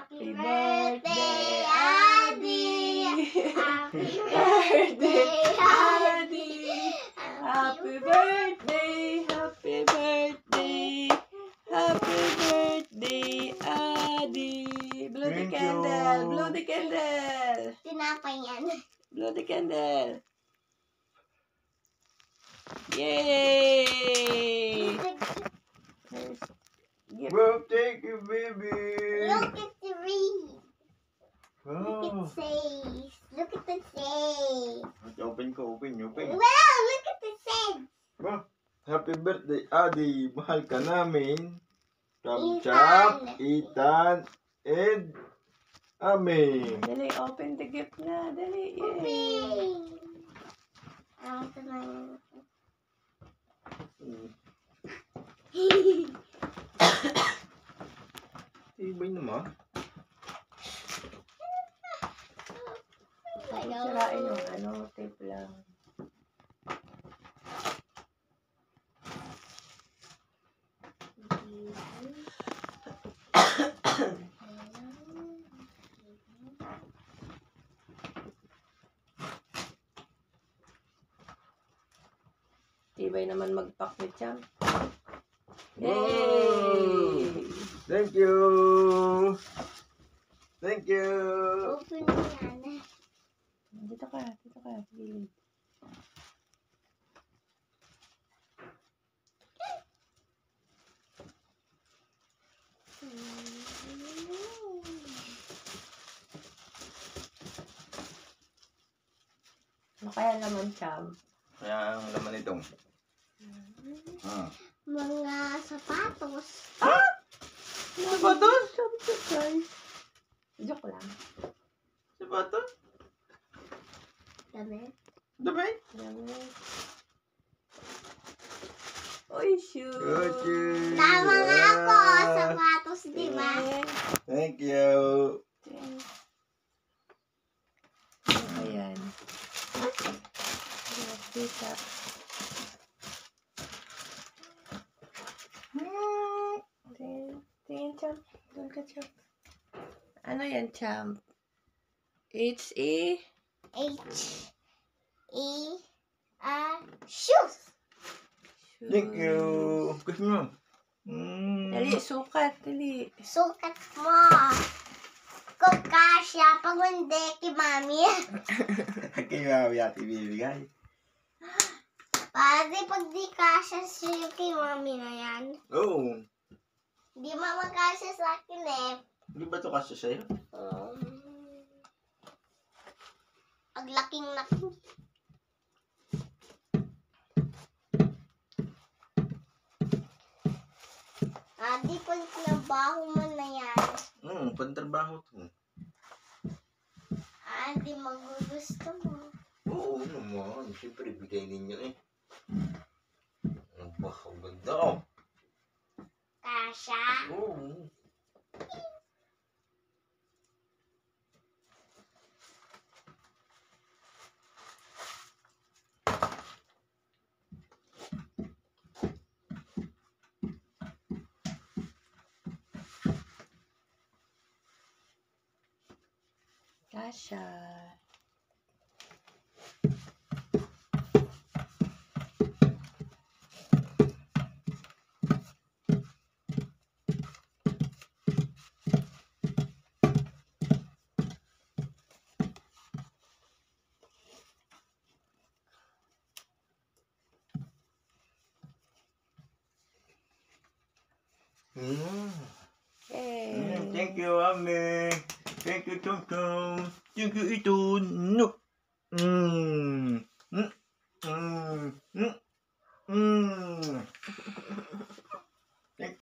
Happy birthday, Adi! Happy birthday, Adi! Happy birthday, happy birthday, happy birthday, Adi! Blow the candle, blow the candle! Tinapay yan. Blow the candle! Yay! Well, thank you, baby. Look at the wreath. Look Oh. at face. Look at the face. Open ko, open. Wow, look at the face. Wow. Happy birthday, Adi. Mahal ka namin. Ethan. Chap, Ethan, and Ami. Dali, open the gift na. Dali, yay! Ito na yun. Ibay naman. Sirain yung tape lang. Tibay naman mag-pack ni Champ. Yay! Thank you. Thank you. Open mo yan. Dito ka. Gilid. Ano kaya naman, Champ? Kaya ang laman nitong. Mga sapatos. Sapatos? Surprise. Joke lang. Sapatos? Dami. Dami? Oy, shoot. Okay. Tama nga ako. Sapatos, di ba? Thank you. Ano ba yan? Dito. Tingin, Champ. Doon ka, Champ. Ano yan, Champ? H-E? H-E-R shoes. Thank you. Gusto mo? Dali, sukat. Dali. Sukat mo. Kung kasya, pag hindi, kay mami. Kaya yati bibigay. Pwede pag di kasya siya kay mami na yan. Oo. Di mamagkasya sa akin eh. Di ba ito kasya sa'yo? Ang laking laki. Di pag trabaho mo na yan. Pantrabaho to. Di magugusto mo. Oo naman. Siyempre, bigay ninyo eh. Ang ganda. Kasya. Oo. Kasha. Yay. Thank you, Ami. Thank you, Tung Tung. Thank you, Ito. No.